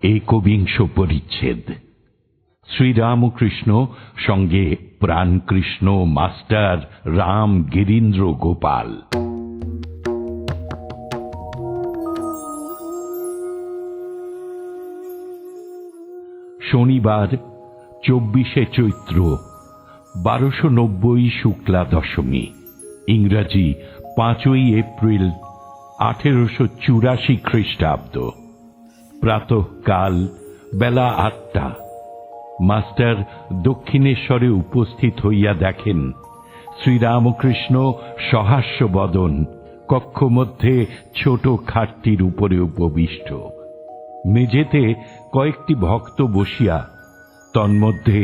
একবিংশ পরিচ্ছেদ। শ্রীরামকৃষ্ণ সঙ্গে প্রাণকৃষ্ণ, মাস্টার রাম, গিরীন্দ্র, গোপাল। শনিবার 24শে চৈত্র, 1290 শুক্লা দশমী, ইংরাজি 5ই এপ্রিল 1884 খ্রিস্টাব্দ। প্রাতঃকাল বেলা 8টা। মাস্টার দক্ষিণেশ্বরে উপস্থিত হইয়া দেখেন শ্রীরামকৃষ্ণ সহাস্য বদন কক্ষমধ্যে ছোট খাটটির উপরে উপবিষ্ট। মেঝেতে কয়েকটি ভক্ত বসিয়া, তন্মধ্যে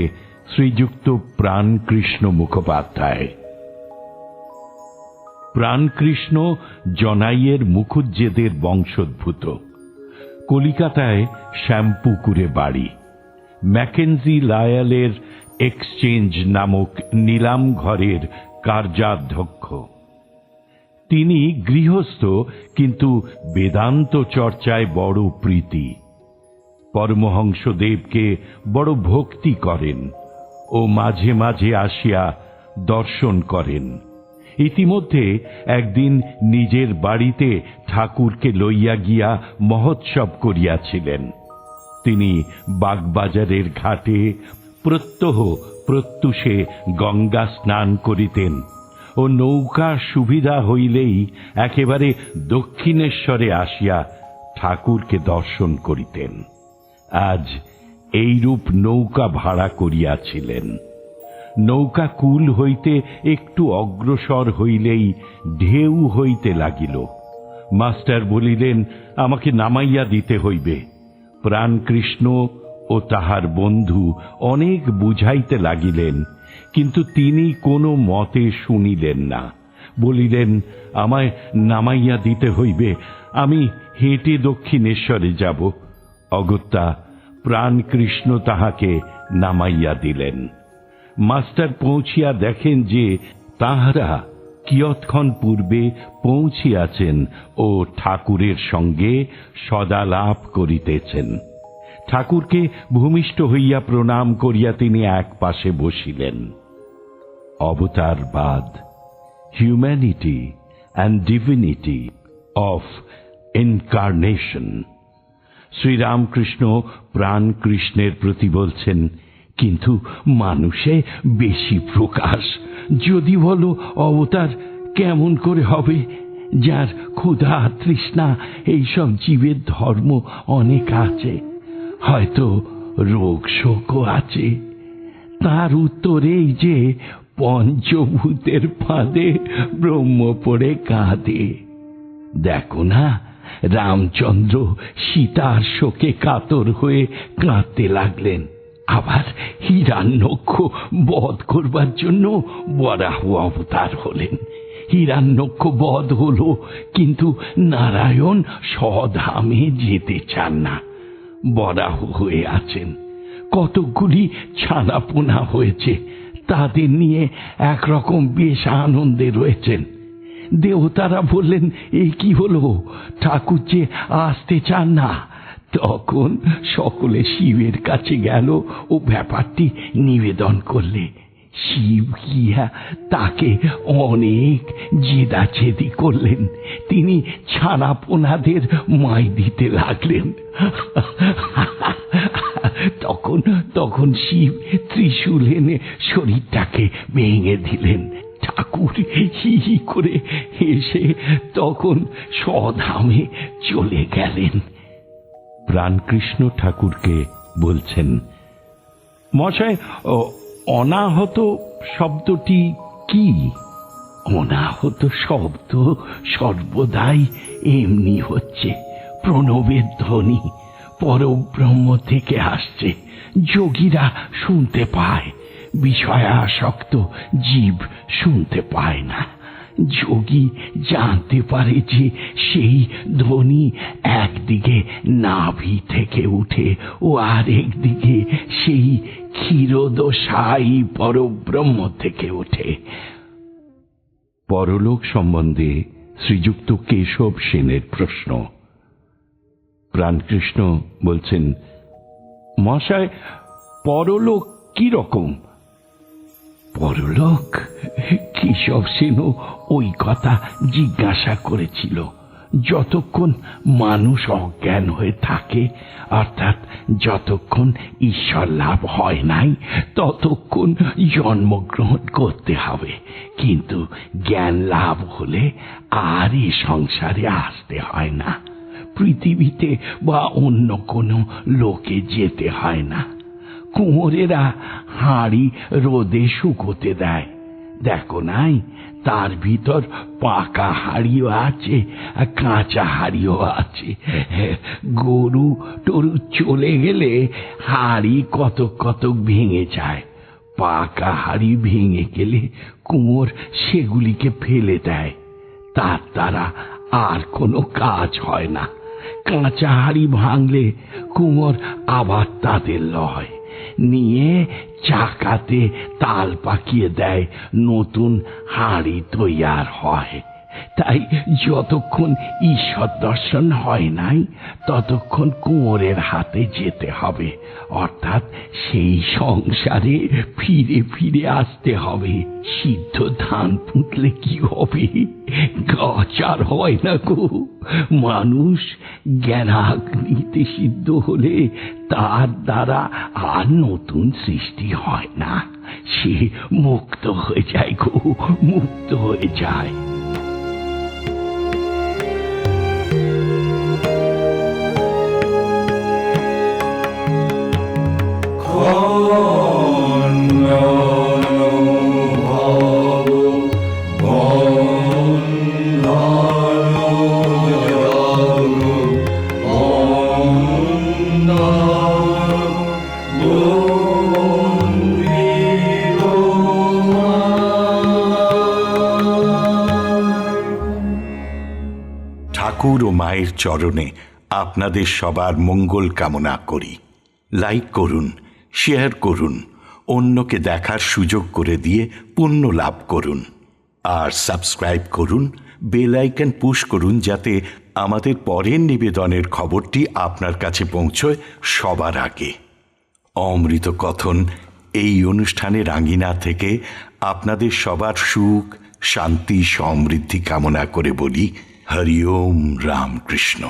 শ্রীযুক্ত প্রাণকৃষ্ণ মুখোপাধ্যায়। প্রাণকৃষ্ণ জনাইয়ের মুখুজ্জেদের বংশোদ্ভূত। কলিকাতায় শ্যামপুকুরে বাড়ি। ম্যাকেনজি লায়ালের এক্সচেঞ্জ নামক নিলাম ঘরের কার্যাধ্যক্ষ। তিনি গৃহস্থ, কিন্তু বেদান্ত চর্চায় বড় প্রীতি। পরমহংসদেবকে বড় ভক্তি করেন ও মাঝে মাঝে আসিয়া দর্শন করেন। ইতিমধ্যে একদিন নিজের বাড়িতে ঠাকুরকে লইয়া গিয়া মহোৎসব করিয়াছিলেন। তিনি বাগবাজারের ঘাটে প্রত্যহ প্রত্যুষে গঙ্গা স্নান করিতেন ও নৌকা সুবিধা হইলেই একেবারে দক্ষিণেশ্বরে আসিয়া ঠাকুরকে দর্শন করিতেন। আজ এইরূপ নৌকা ভাড়া করিয়াছিলেন। নৌকা কুল হইতে একটু অগ্রসর হইলেই ঢেউ হইতে লাগিল। মাস্টার বলিলেন, আমাকে নামাইয়া দিতে হইবে। প্রাণকৃষ্ণ ও তাহার বন্ধু অনেক বুঝাইতে লাগিলেন, কিন্তু তিনি কোনো মতে শুনিলেন না। বলিলেন, আমায় নামাইয়া দিতে হইবে, আমি হেঁটে দক্ষিণেশ্বরে যাব। অগত্যা প্রাণকৃষ্ণ তাহাকে নামাইয়া দিলেন। মাস্টার পৌঁছিয়া দেখেন যে তাহারা কিয়ৎক্ষণ পূর্বে পৌঁছিয়াছেন ও ঠাকুরের সঙ্গে সদালাপ করিতেছেন। ঠাকুরকে ভূমিষ্ঠ হইয়া প্রণাম করিয়া তিনি এক পাশে বসিলেন। অবতারবাদ, humanity and divinity of incarnation. Sri Ramakrishna প্রাণকৃষ্ণের প্রতি বলছেন, কিন্তু মানুষে বেশি প্রকাশ। যদি বলো অবতার কেমন করে হবে? যার ক্ষুধা তৃষ্ণা এইসব জীবের ধর্ম অনেক আছে, হয়তো রোগ শোকও আছে। তার উত্তরেই যে পঞ্চভূতের ফাঁদে ব্রহ্ম পড়ে কাঁদে। দেখো না, রামচন্দ্র সীতার শোকে কাতর হয়ে কাঁদতে লাগলেন। আবার হিরণ্যক্ষ বধ করবার জন্য বরাহ অবতার হলেন। হিরণ্যক্ষ বধ হলো, কিন্তু নারায়ণ স্বধামে যেতে চান না, বরাহ হয়ে আছেন। কতকগুলি ছানাপোনা হয়েছে, তাদের নিয়ে একরকম বেশ আনন্দে রয়েছেন। দেবতারা বললেন, এ কি হলো, ঠাকুর যে আসতে চান না। তখন সকলে শিবের কাছে গেল ও ব্যাপারটি নিবেদন করলে। শিব গিয়া তাকে অনেক জেদাজেদি করলেন। তিনি ছানাপোনাদের মাই দিতে লাগলেন। তখন শিব ত্রিশূল এনে শরীরটাকে ভেঙে দিলেন। ঠাকুর হি হি করে এসে তখন স্বধামে চলে গেলেন। প্রাণকৃষ্ণ ঠাকুরকে বলছেন, মশাই, অনাহত শব্দটি কি? অনাহত শব্দ সর্বদাই এমনি হচ্ছে, প্রণবের ধ্বনি, পরব্রহ্ম থেকে আসছে। যোগীরা শুনতে পায়, বিষয়াসক্ত জীব শুনতে পায় না। যোগী জানতে পারে যে সেই ধ্বনি একদিকে নাভি থেকে উঠে ও আরেকদিকে সেই ক্ষীরোদশায়ী পরব্রহ্ম থেকে ওঠে। পরলোক সম্বন্ধে শ্রীযুক্ত কেশব সেনের প্রশ্ন। প্রাণকৃষ্ণ বলছেন, মশায়, পরলোক কি রকম? পরলোক? কেশব সেনও ওই কথা জিজ্ঞাসা করেছিল। যতক্ষণ মানুষ অজ্ঞান হয়ে থাকে, অর্থাৎ যতক্ষণ ঈশ্বর লাভ হয় নাই, ততক্ষণ জন্মগ্রহণ করতে হবে। কিন্তু জ্ঞান লাভ হলে আর এ সংসারে আসতে হয় না, পৃথিবীতে বা অন্য কোনো লোকে যেতে হয় না। কুঁয়োরেরা হাঁড়ি রোদে শুকোতে দেয়, দেখো নাই? তার ভিতর পাকা হাড়িও আছে, কাঁচা হাড়িও আছে। গরু টরু চলে গেলে হাড়ি কতক কতক ভেঙে যায়। পাকা হাড়ি ভেঙে গেলে কুঁয়োর সেগুলিকে ফেলে দেয়, তার দ্বারা আর কোনো কাজ হয় না। কাঁচা হাড়ি ভাঙলে কুঁয়োর আবার তাদের লয়, নিয়ে চাকাতে তাল পাকিয়ে দেয়, নতুন হাড়ি তৈয়ার হয়। তাই যতক্ষণ ঈশ্বর দর্শন হয় নাই, ততক্ষণ কুঁয়োরের হাতে যেতে হবে, অর্থাৎ সেই সংসারে ফিরে ফিরে আসতে হবে। সিদ্ধ ধান পুঁতলে কি হবে? গাছ আর হয় না গো। মানুষ জ্ঞানাগ্নিতে সিদ্ধ হলে তার দ্বারা আর নতুন সৃষ্টি হয় না, সে মুক্ত হয়ে যায় গো, মুক্ত হয়ে যায়। ঠাকুর ও মায়ের চরণে আপনাদের সবার মঙ্গল কামনা করি। লাইক করুন, শেয়ার করুন, অন্যকে দেখার সুযোগ করে দিয়ে পুণ্য লাভ করুন। আর সাবস্ক্রাইব করুন, বেল আইকন পুশ করুন, যাতে আমাদের পরের নিবেদনের খবরটি আপনার কাছে পৌঁছয় সবার আগে। অমৃত কথন এই অনুষ্ঠানের আঙ্গিনা থেকে আপনাদের সবার সুখ, শান্তি, সমৃদ্ধি কামনা করে বলি, হরি ওম রামকৃষ্ণ।